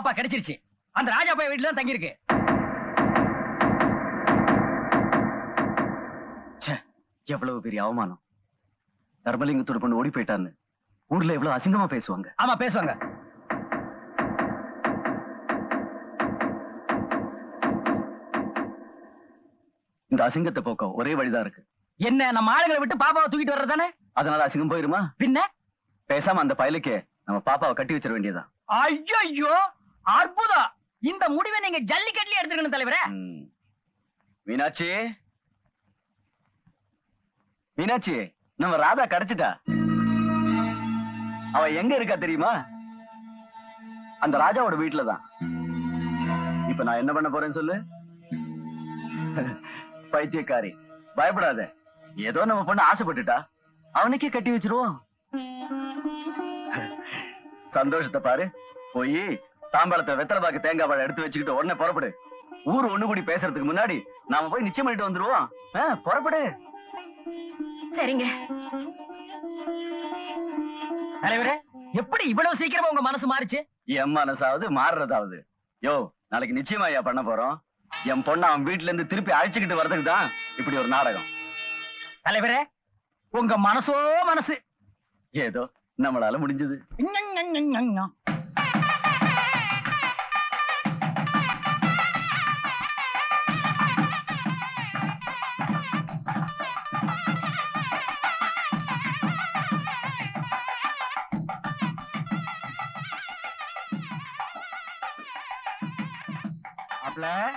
பாப்பா கிடைச்சிருச்சு. அந்த ராஜா பைய வீட்டுல தான் தங்கி இருக்கு. எவ்வளவு பெரிய அவமானம். தர்மலிங்கத்தோட பொண்ணு ஓடி போயிட்டான்னு ஊர்ல எவ்வளவு அசிங்கமா பேசுவாங்க. ஆமா பேசுவாங்க. இந்த அசிங்கத்தை போக்க ஒரே வழிதான் இருக்கு. என்ன, நம்ம ஆளுங்களை விட்டு பாப்பாவை தூக்கிட்டு வர்றதானே? அதனால அசிங்கம் போயிருமா? பின்ன பேசாம அந்த பயலுக்கு நம்ம பாப்பாவை கட்டி வச்சிட வேண்டியதான். ஐயோ அற்புதம். இந்த முடிவை நீங்க ஜல்லிக்கட்டுல எடுத்துக்கணும் தலைவரே. மீனாட்சி, மீனாட்சி, நம்ம ராதா கிடைச்சிட்டா. அவ எங்க இருக்கா தெரியுமா? அந்த ராஜாவோட வீட்டுலதான். இப்ப நான் என்ன பண்ண போறேன்னு சொல்லு. பைத்தியக்காரி, பயப்படாத. ஏதோ நம்ம பொண்ணு ஆசைப்பட்டுட்டா, அவனுக்கே கட்டி வச்சிருவோம். சந்தோஷத்தை பாரு. போய் தாம்பாளத்தை வெத்தலை பாக்கு தேங்காய் பழம் எடுத்து வச்சுக்கிட்டு உடனே புறப்படு. ஊர் ஒண்ணு கூடி பேசுறதுக்கு முன்னாடி நாம போய் நிச்சயம் பண்ணிட்டு வந்துருவோம். புறப்படு. சரிங்க தலைவரே. எப்படி இவ்வளவு சீக்கிரமா உங்க மனசு மாறிச்சு? என் மனசாவது மாறுறதாவது. யோ, நாளைக்கு நிச்சயமா ஐயா பண்ண போறோம். என் பொண்ணு அவன் வீட்டுல இருந்து திருப்பி அழைச்சுக்கிட்டு வர்றதுக்கு தான் இப்படி ஒரு நாடகம். தலைவரே, உங்க மனசோ மனசு. ஏதோ நம்மளால முடிஞ்சது.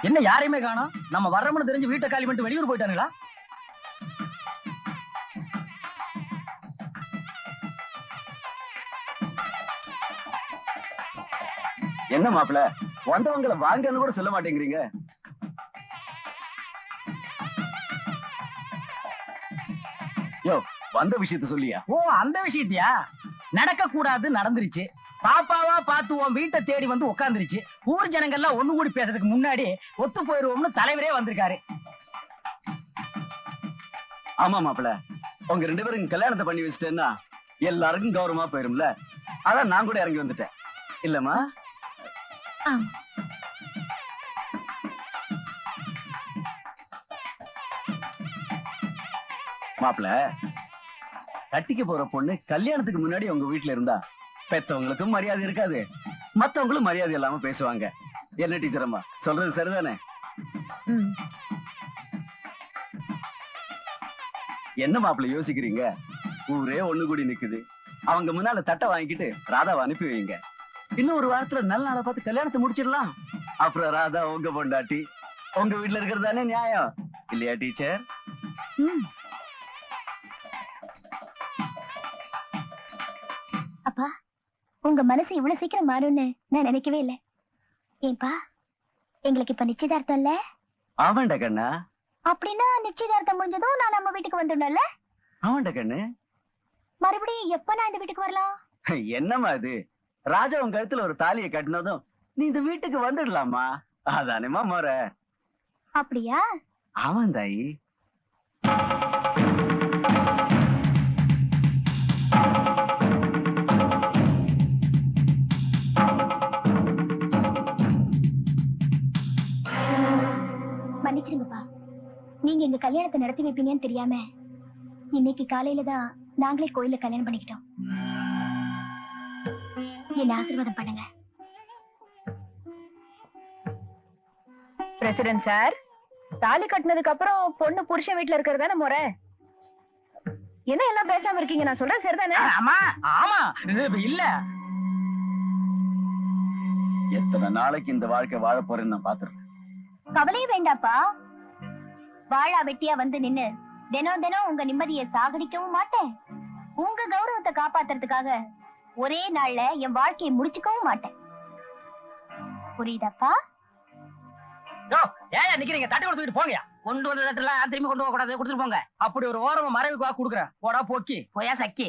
என்ன யாரையுமே காணோம்? நம்ம வர்றோம்னு தெரிஞ்சு வீட்டை காலி பண்ணிட்டு வெளியூர் போயிட்டானுங்களா? என்ன மாப்பிள்ள, வந்தவங்களை வாங்கன்னு கூட சொல்ல மாட்டேங்கிறீங்க. யோ, வந்த விஷயத்த சொல்லியா? ஓ, அந்த விஷயத்தியா? நடக்க கூடாது நடந்துருச்சு. பாப்பாவா பார்த்து உன் வீட்டை தேடி வந்து உட்காந்துருச்சு. ஊர் ஜனங்கள்லாம் ஒண்ணு கூடி பேசுறதுக்கு முன்னாடி ஒத்து போயிருவோம்னு தலைவரே வந்திருக்காரு. ஆமா மாப்பிள்ள, உங்க 2 பேரும் கல்யாணத்தை பண்ணி வச்சுட்டேன்னா எல்லாருக்கும் கௌரவமா போயிரும்ல. அதான் நான் கூட இறங்கி வந்துட்டேன். இல்லம்மா? மாப்பிள்ள, கட்டிக்க போற பொண்ணு கல்யாணத்துக்கு முன்னாடி உங்க வீட்டுல இருந்தா பெத்தவங்களுக்கும் மரியாதை இருக்காது, மத்தவங்களும் மரியாதை இல்லாம பேசுவாங்க. என்ன டீச்சர் அம்மா சொல்றது சரிதானே? என்ன மாப்பிள்ள யோசிக்கிறீங்க? ஊரே ஒண்ணு கூடி நிக்குது. அவங்க முன்னால தட்டை வாங்கிட்டு ராதாவை அனுப்பி வைங்க. இன்னும் ஒரு வாரத்துல நல்ல நாளை பார்த்து கல்யாணத்தை முடிச்சிடலாம். அப்புறம் ராதா உங்க பொண்டாட்டி உங்க வீட்டுல இருக்கிறது தானே நியாயம் இல்லையா டீச்சர்? அப்பா, உங்க மனசு இவ்வளவு சீக்கிரம் மாறும்னு நான் நினைக்கவே இல்லை. ஏன்பா, எங்களுக்கு இப்ப நிச்சயதார்த்தம் இல்ல? ஆமாண்டா கண்ணா. அப்படின்னா நிச்சயதார்த்தம் முடிஞ்சதும் நான் நம்ம வீட்டுக்கு வந்துடணும்ல? ஆமாண்டா கண்ணு. மறுபடியும் எப்ப நான் இந்த வீட்டுக்கு வரலாம்? என்னம்மா இது, ராஜா உங்க கழுத்துல ஒரு தாலியை கட்டினதும் நீ இந்த வீட்டுக்கு வந்துடலாமா? அதானேமா முறை. அப்படியா? ஆமாம் தாயி. மன்னிச்சிருங்கப்பா, நீங்க எங்க கல்யாணத்தை நடத்தி வைப்பீங்கன்னு தெரியாம இன்னைக்கு காலையில தான் நாங்களே கோயில்ல கல்யாணம் பண்ணிக்கிட்டோம். என்ன ஆசீர்வாதம் பண்ணுங்க. பிரசிடென்ட் சார், தாலி கட்டினதுக்கு அப்புறம் பொண்ணு புருஷன் வீட்டுல இருக்கிறதான முறை. என்ன எல்லாம் பேசாம இருக்கீங்க? நான் சொல்றது சரிதானே? ஆமா ஆமா, இல்ல எத்தனை நாளைக்கு இந்த வாழ்க்கை வாழ போறேன்னு நான் பாத்துறேன். கவலையே வேண்டாப்பா. வாழா வெட்டியா வந்து நின்னு தினம் தினம் உங்க நிம்மதியை சாகடிக்கவும் மாட்டேன். உங்க கௌரவத்தை காப்பாத்துறதுக்காக ஒரே நாள்ல என் வாழ்க்கையை முடிச்சுக்கவும் மாட்டேன். புரியுதாப்பா? ஏன் நிக்கிறீங்க? தட்டு கொடுத்துட்டு போங்க. கொண்டு வந்த தட்டுல திரும்பி கொண்டு போக கூடாது, கொடுத்துட்டு போங்க. அப்படி ஒரு ஓரமா மறைவுக்கு கொடுக்குறேன். போடா போக்கி போயா சக்கி.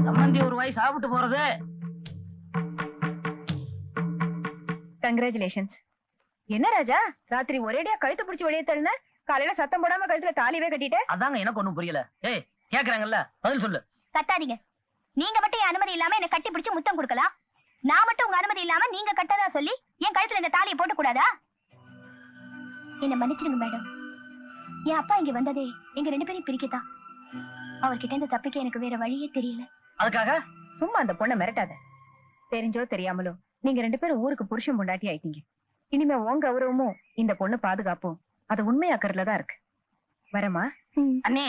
சம்பந்தி ஒரு வாய் சாப்பிட்டு போறது. கங்க்ராச்சுலேஷன்ஸ். என்ன ராஜா, ராத்திரி ஒரேடியா கழுத்து பிடிச்சி வெளியே தள்ளின, காலையில சத்தம் போடாம கழுத்துல தாலிவே கட்டிட்ட? அதாங்க எனக்கு ஒண்ணும் புரியல. ஏய், கேக்குறாங்கல்ல, பதில் சொல்லு. கத்தாதீங்க. நீங்க மட்டும் என் அனுமதி இல்லாம என்ன கட்டி பிடிச்சு முத்தம் கொடுக்கலாம். நான் மட்டும் உங்க அனுமதி இல்லாம நீங்க கட்டதா சொல்லி என் கழுத்துல இந்த தாலியை போட்டு கூடாதா? என்ன மன்னிச்சிருங்க மேடம். என் அப்பா இங்க வந்ததே எங்க 2 பேரையும் பிரிக்கத்தான். அவர்கிட்ட இருந்து தப்பிக்க எனக்கு வேற வழியே தெரியல. அதுக்காக சும்மா அந்த பொண்ணை மிரட்டாத. தெரிஞ்சோ தெரியாமலோ நீங்க 2 பேரும் ஊருக்கு புருஷன் பொண்டாட்டி ஆயிட்டீங்க. இனிமே உங்க கௌரவமும் இந்த பொண்ணு பாதுகாப்பும் அது உண்மையாக்குறதுல தான் இருக்கு. வரமா? அண்ணே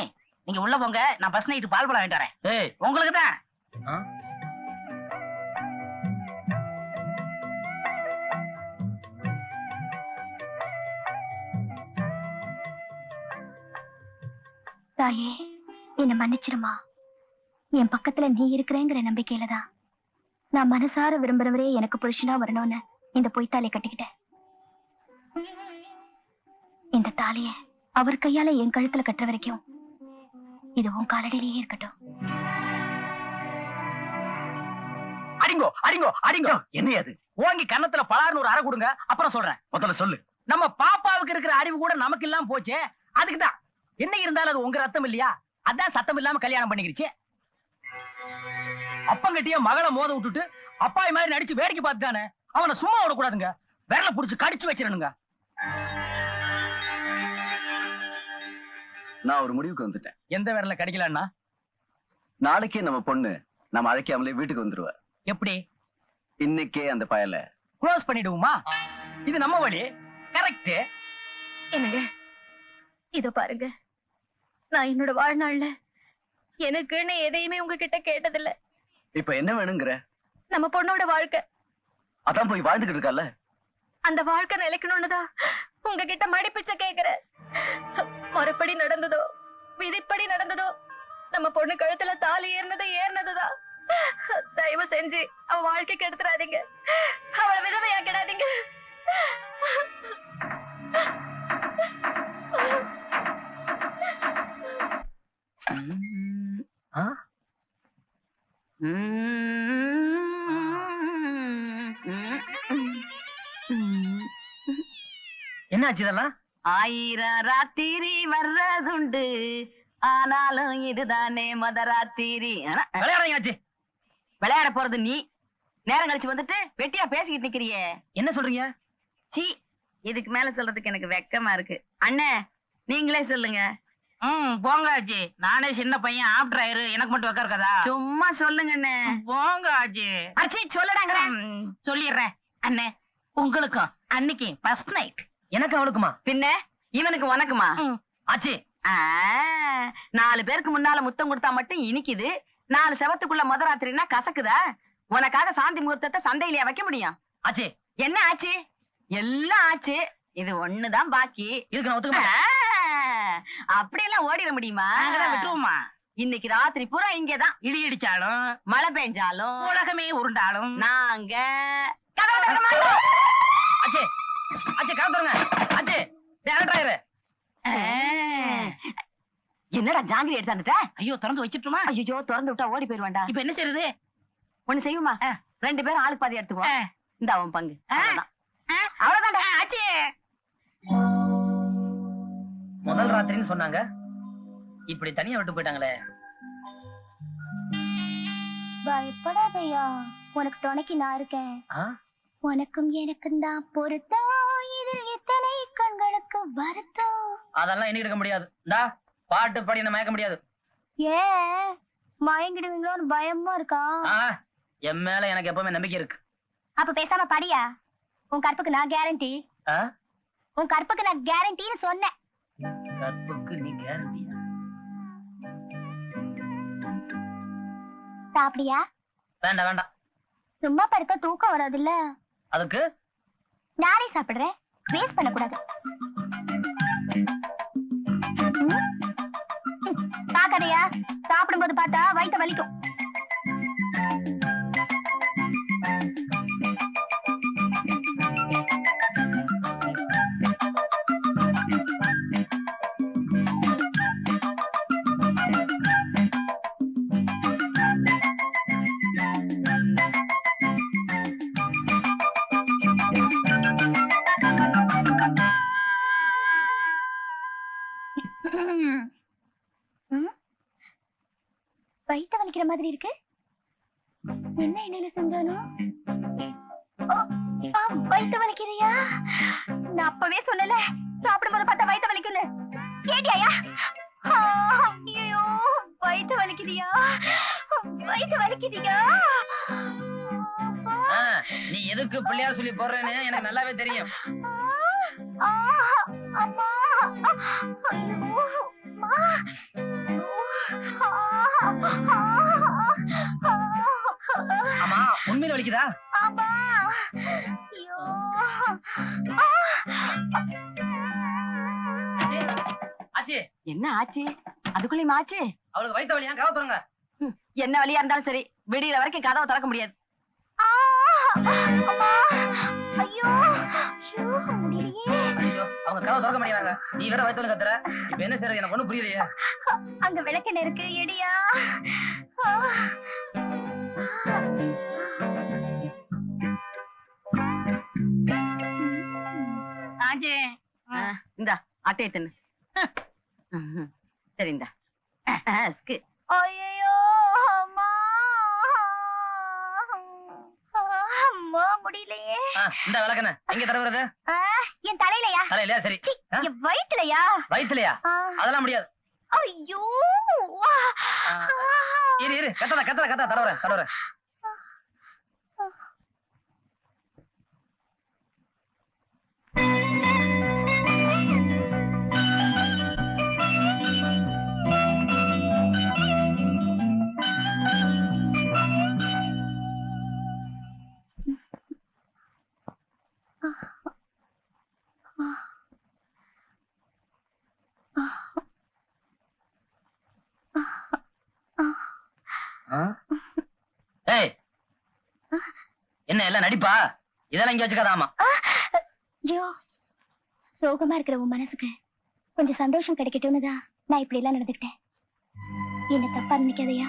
நீங்க உள்ள போங்க, நான் பஸ் நைட்டு பால் பழம் வாங்கிட்டு வரேன். ஏய் உங்களுக்கு தான். தாயே என்ன மன்னிச்சிருமா. என் பக்கத்துல நீ இருக்கிறேங்கிற நம்பிக்கையில தான் நான் மனசார விரும்புறவரே எனக்கு புருஷனா வரணும்னு இந்த பொய் தாலியை கட்டிக்கிட்டேன். இந்த தாலிய அவர் கையால என் கழுத்துல கட்டுற வரைக்கும் இது உன் காலடியிலேயே இருக்கட்டும். அடிங்கோ அடிங்கோ அடிங்கோ. என்ன அது? ஓங்கி கன்னத்துல பலார்னு ஒரு அறை கொடுங்க, அப்புறம் சொல்றேன். முதல்ல சொல்லு. நம்ம பாப்பாவுக்கு இருக்கிற அறிவு கூட நமக்கு இல்லாம போச்சே, அதுக்குதான். என்ன இருந்தாலும் அது உங்க ரத்தம் இல்லையா? அதான் சத்தம் இல்லாம கல்யாணம் பண்ணிக்கிடுச்சு. அப்பங்கட்டிய மகளை மோத விட்டுட்டு அப்பாய் மாதிரி நடிச்சு வேடிக்கை பார்த்துதானே. அவனை சும்மா விடக்கூடாதுங்க, விரல புடிச்சு கடிச்சு வச்சிடணுங்க. நான் ஒரு முடிவுக்கு வந்துட்டேன். எந்த விரல கடிக்கலன்னா? நாளைக்கே நம்ம பொண்ணு நம்ம அழைக்காமலே வீட்டுக்கு வந்துருவா. எப்படி? இன்னைக்கே அந்த பயல க்ளோஸ் பண்ணிடுவோமா? இது நம்ம வழி. கரெக்ட். என்னங்க இத பாருங்க, நான் என்னோட வாழ்நாள்ல எனக்குன்னு எதையுமே உங்ககிட்ட கேட்டதில்ல. இப்ப என்ன வேணுங்கிற? நம்ம பொண்ணோட வாழ்க்கை. அதான் போய் வாழ்ந்துகிட்டு இருக்கால. அந்த வாழ்க்கை நிலைக்கணும்னுதான் உங்ககிட்ட மடிப்பிச்ச கேக்குறேன். மறுபடி நடந்ததோ விதிப்படி நடந்ததோ நம்ம பொண்ணு கழுத்துல தாலி ஏறினதுதான். தயவு செஞ்சு அவ வாழ்க்கைக்கு எடுத்துறாதீங்க, அவளை விதவையாக்கிடாதீங்க. என்னாச்சு இதெல்லாம்? 1000 ராத்திரி வர்றதுண்டு, ஆனாலும் இதுதானே மொத ராத்திரி. விளையாடுறீங்களாச்சு. விளையாட போறது நீ, நேரம் கழிச்சு வந்துட்டு வெட்டியா பேசிக்கிட்டு நிக்கிறியே. என்ன சொல்றீங்க? சீ, இதுக்கு மேல சொல்றதுக்கு எனக்கு வெக்கமா இருக்கு. அண்ணே நீங்களே சொல்லுங்க. போங்க ஆச்சி, நானே சின்ன பையன், ஆப்டர் ஆயிரு, எனக்கு மட்டும் வைக்க இருக்காதா? சும்மா சொல்லுங்க அண்ணே. போங்க ஆச்சி. அச்சி சொல்லுடாங்க. சொல்லிடுறேன் அண்ணே. உங்களுக்கும் அன்னைக்கு ஃபர்ஸ்ட் நைட். எனக்கு அவளுக்குமா? பின்ன இவனுக்கு உனக்குமா? ஆச்சி 4 பேருக்கு முன்னால முத்தம் கொடுத்தா மட்டும் இனிக்குது, 4 செவத்துக்குள்ள முத ராத்திரினா கசக்குதா? உனக்காக சாந்தி முகூர்த்தத்தை சந்தையிலேயே வைக்க முடியும்? ஆச்சி என்ன ஆச்சு? எல்லாம் ஆச்சு, இது ஒண்ணுதான் பாக்கி. இதுக்கு நான் ஒத்துக்க. அப்படியெல்லாம் ஓடிட முடியுமா? விட்டுருவோமா? இன்னைக்கு ராத்திரி பூரா இங்கதான். இடி இடிச்சாலும் மழை பெஞ்சாலும் உலகமே உருண்டாலும் நாங்க ஆச்சி ஆச்சி காத்துருங்க. ஆச்சி டேரக்டர். என்னடா ஜாங்கிரி எடுத்தாந்துட்ட? ஐயோ திறந்து வச்சிட்டுமா? ஐயோ திறந்து விட்டா ஓடி போயிருவான்டா. இப்ப என்ன செய்யறது? ஒண்ணு செய்யுமா, 2 பேரும் ஆளுக்கு பாதி எடுத்துக்குவோம். இந்த அவன் பங்கு அவ்வளவுதான்டா. ஆச்சி முதல் ராத்திரின்னு சொன்னாங்க, இப்படி தனியா விட்டு போயிட்டாங்களே. பயப்படாதையா, உனக்கு துணைக்கு நான் இருக்கேன். உனக்கும் எனக்கும் தான் பொருத்தம், இதில் எத்தனை கண்களுக்கு வருத்தம். அதெல்லாம் என்ன எடுக்க முடியாது. இந்தா பாட்டு பாடி என்ன மயக்க முடியாது. ஏன் மயங்கிடுவீங்களோன்னு பயமா இருக்கா? என் மேல எனக்கு எப்பவுமே நம்பிக்கை இருக்கு. அப்ப பேசாம படியா. உன் கற்புக்கு நான் கேரண்டி. உன் கற்புக்கு நான் கேரண்டின்னு சொன்னேன். கற்புக்கு நீ கேரண்டியா? சாப்பிடியா? வேண்டாம் வேண்டாம். சும்மா படுத்தா தூக்கம் வராதுல்ல, அதுக்கு நானே சாப்பிடுறேன். வேஸ்ட் பண்ணக்கூடாது. பாக்காதையா, சாப்பிடும்போது பார்த்தா வயித்த வலிக்கும். வயித்த வலிக்கிற மாதிரி இருக்கு. என்ன எண்ணெயில செஞ்சாலும் வயித்து வலிக்குறியா? நான் அப்பவே சொன்னல சாப்பிடும்போது பார்த்தா வயித்து வலிக்குன்னு. கேட்டியாயா? ஐயோ வயித்து வலிக்குதியா? வயித்து வலிக்குதியா? நீ எதுக்கு பிள்ளையார் சொல்லி போடுறேன்னு எனக்கு நல்லாவே தெரியும். அம்மா ஐயோ ஆமா உண்மையில வலிக்குதா? அம்மா ஐயோ ஆச்சி என்ன ஆச்சு? அதுக்குள்ளேயும் ஆச்சு? அவளுக்கு வயித்து வலியா? கதவை திறங்க. என்ன வழியா இருந்தாலும் சரி, விடியற வரைக்கும் கதவை திறக்க முடியாது. அம்மா ஐயோ ஐயோ முடியலையே. ஐயோ அவங்க கதவை திறக்க மாட்டேங்கிறாங்க. நீ வேற வயித்து வலி கத்துற. இப்ப என்ன செய்யறது? எனக்கு ஒண்ணும் புரியலையே. அங்க விளக்கெண்ணெய் இருக்கு, எடியா. ஆச்சி இந்தா அட்டையை தின்னு. சரி இந்தா. ஐயோ அம்மா அம்மா முடியலையே. இந்த விளக்கெண்ணெய் எங்க தடவுறது? என் தலையிலயா? தலையிலயா? சரி. என் வயிற்றுலயா? வயித்துலயா? அதெல்லாம் முடியாது. ஐயோ இரு இரு கத்தாத கத்தாத கத்தாத தடவுறேன் தடவுறேன். ஏய் என்ன எல்லாம் நடிப்பா? இதெல்லாம் இங்க வச்சுக்காதாமா. ஐயோ சோகமா இருக்கிற உன் மனசுக்கு கொஞ்சம் சந்தோஷம் கிடைக்கட்டும்னு தான் நான் இப்படி எல்லாம் நடந்துக்கிட்டேன். என்ன தப்பா நினைக்காதயா?